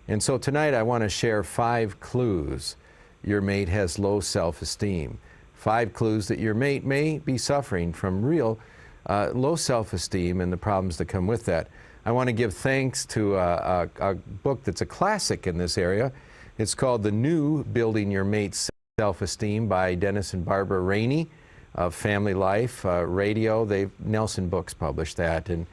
And so tonight I want to share 5 clues your mate has low self-esteem. 5 clues that your mate may be suffering from real low self-esteem and the problems that come with that. I want to give thanks to a book that's a classic in this area. It's called The New Building Your Mate's Self-Esteem by Dennis and Barbara Rainey of Family Life Radio. Nelson Books published that, and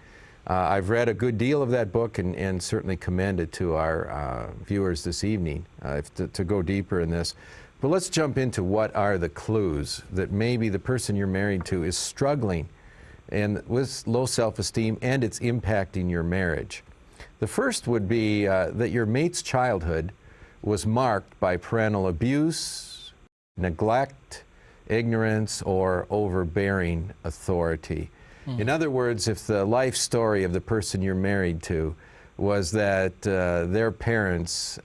I've read a good deal of that book and certainly commend it to our viewers this evening to go deeper in this. But let's jump into what are the clues that maybe the person you're married to is struggling and with low self-esteem and it's impacting your marriage. The first would be that your mate's childhood was marked by parental abuse, neglect, ignorance, or overbearing authority. In other words, if the life story of the person you're married to was that their parents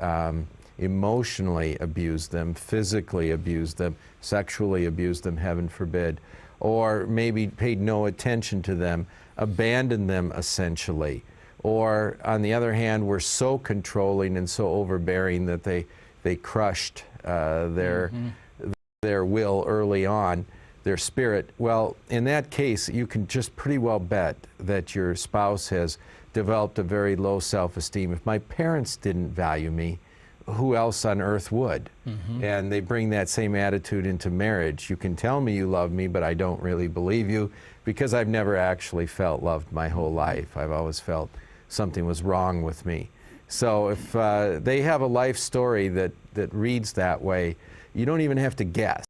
emotionally abused them, physically abused them, sexually abused them, heaven forbid, or maybe paid no attention to them, abandoned them essentially, or on the other hand were so controlling and so overbearing that they crushed their will early on, their spirit. Well, in that case, you can just pretty well bet that your spouse has developed a very low self-esteem. If my parents didn't value me, who else on earth would? And they bring that same attitude into marriage. You can tell me you love me, but I don't really believe you because I've never actually felt loved my whole life. I've always felt something was wrong with me. So if they have a life story that reads that way, you don't even have to guess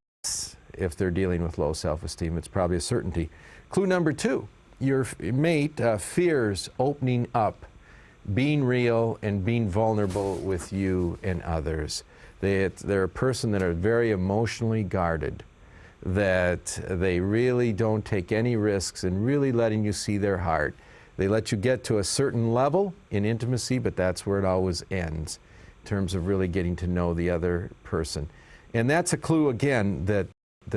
if they're dealing with low self-esteem. It's probably a certainty. Clue number 2, your mate fears opening up, being real, and being vulnerable with you and others. They're a person that are very emotionally guarded, that they really don't take any risks in really letting you see their heart. They let you get to a certain level in intimacy, but that's where it always ends in terms of really getting to know the other person. And that's a clue, again, that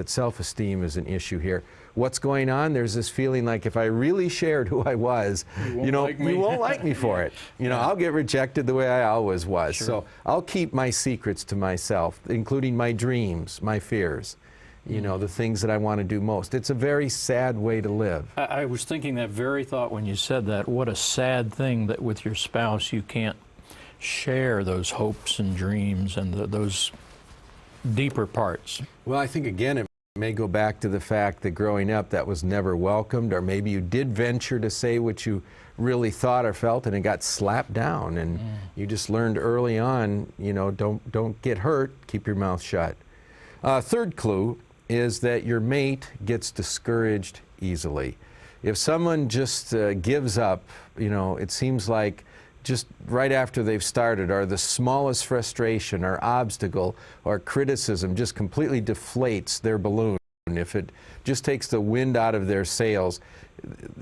self-esteem is an issue here. What's going on? There's this feeling like if I really shared who I was, you won't like me for it. I'll get rejected the way I always was. Sure. So I'll keep my secrets to myself, including my dreams, my fears, the things that I want to do most. It's a very sad way to live. I was thinking that very thought when you said that. What a sad thing that with your spouse you can't share those hopes and dreams and those deeper parts. Well, I think, again, it may go back to the fact that growing up that was never welcomed, or maybe you did venture to say what you really thought or felt and it got slapped down, and you just learned early on, don't get hurt, keep your mouth shut. Third clue is that your mate gets discouraged easily. If someone just gives up, it seems like just right after they've started, or the smallest frustration or obstacle or criticism just completely deflates their balloon. If it just takes the wind out of their sails,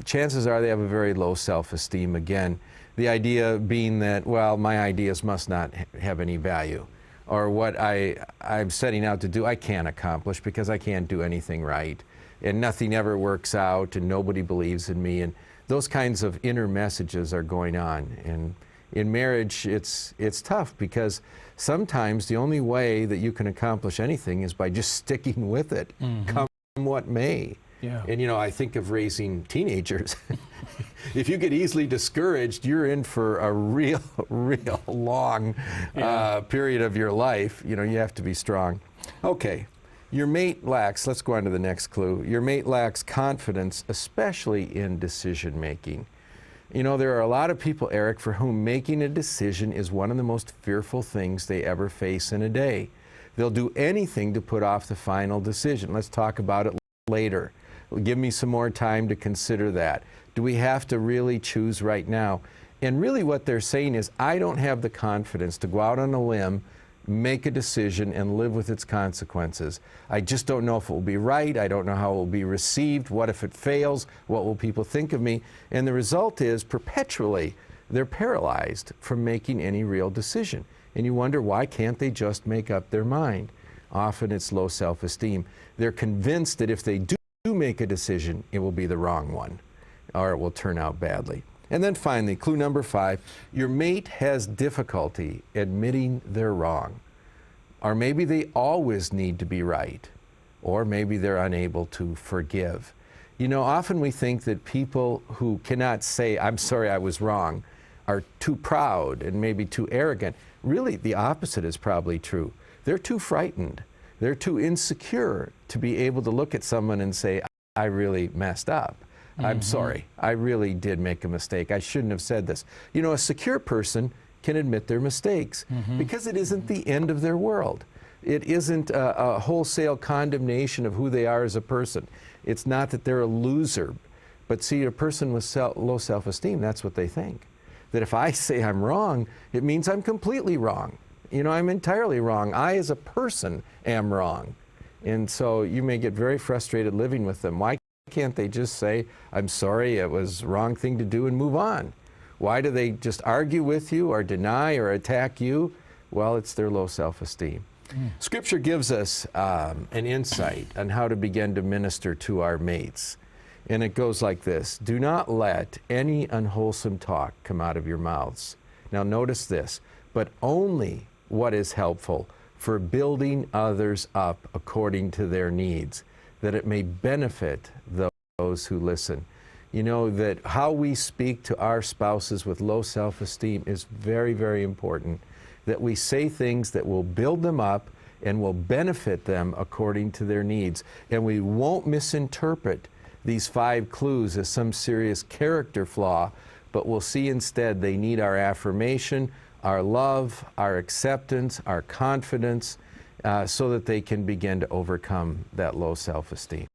chances are they have a very low self-esteem again. The idea being that, well, my ideas must not have any value, or what I'm setting out to do I can't accomplish because I can't do anything right, and nothing ever works out, and nobody believes in me, and those kinds of inner messages are going on. And in marriage, it's tough because sometimes the only way that you can accomplish anything is by just sticking with it, come what may. Yeah. And I think of raising teenagers. If you get easily discouraged, you're in for a real long period of your life. You have to be strong. Okay. Your mate lacks, let's go on to the next clue. Your mate lacks confidence, especially in decision making. There are a lot of people, Eric, for whom making a decision is one of the most fearful things they ever face in a day. They'll do anything to put off the final decision. Let's talk about it later. Give me some more time to consider that. Do we have to really choose right now? And really what they're saying is, I don't have the confidence to go out on a limb, make a decision, and live with its consequences. I just don't know if it will be right. I don't know how it will be received. What if it fails? What will people think of me? And the result is, perpetually, they're paralyzed from making any real decision. And you wonder, why can't they just make up their mind? Often it's low self-esteem. They're convinced that if they do make a decision, it will be the wrong one, or it will turn out badly. And then finally, clue number 5, your mate has difficulty admitting they're wrong. Or maybe they always need to be right. Or maybe they're unable to forgive. You know, often we think that people who cannot say, I'm sorry I was wrong, are too proud and maybe too arrogant. Really, the opposite is probably true. They're too frightened. They're too insecure to be able to look at someone and say, I really messed up. I'm sorry. I really did make a mistake. I shouldn't have said this. You know, a secure person can admit their mistakes because it isn't the end of their world. It isn't a wholesale condemnation of who they are as a person. It's not that they're a loser. But see, a person with low self-esteem, that's what they think. That if I say I'm wrong, it means I'm completely wrong. You know, I'm entirely wrong. I, as a person, am wrong. And so you may get very frustrated living with them. Why can't they just say, I'm sorry, it was the wrong thing to do, and move on? Why do they just argue with you or deny or attack you? Well, it's their low self-esteem. Scripture gives us an insight on how to begin to minister to our mates. And it goes like this: do not let any unwholesome talk come out of your mouths. Now notice this, but only what is helpful for building others up according to their needs, that it may benefit those who listen. You know that how we speak to our spouses with low self-esteem is very, very important. That we say things that will build them up and will benefit them according to their needs. And we won't misinterpret these 5 clues as some serious character flaw, but we'll see instead they need our affirmation, our love, our acceptance, our confidence, so that they can begin to overcome that low self-esteem.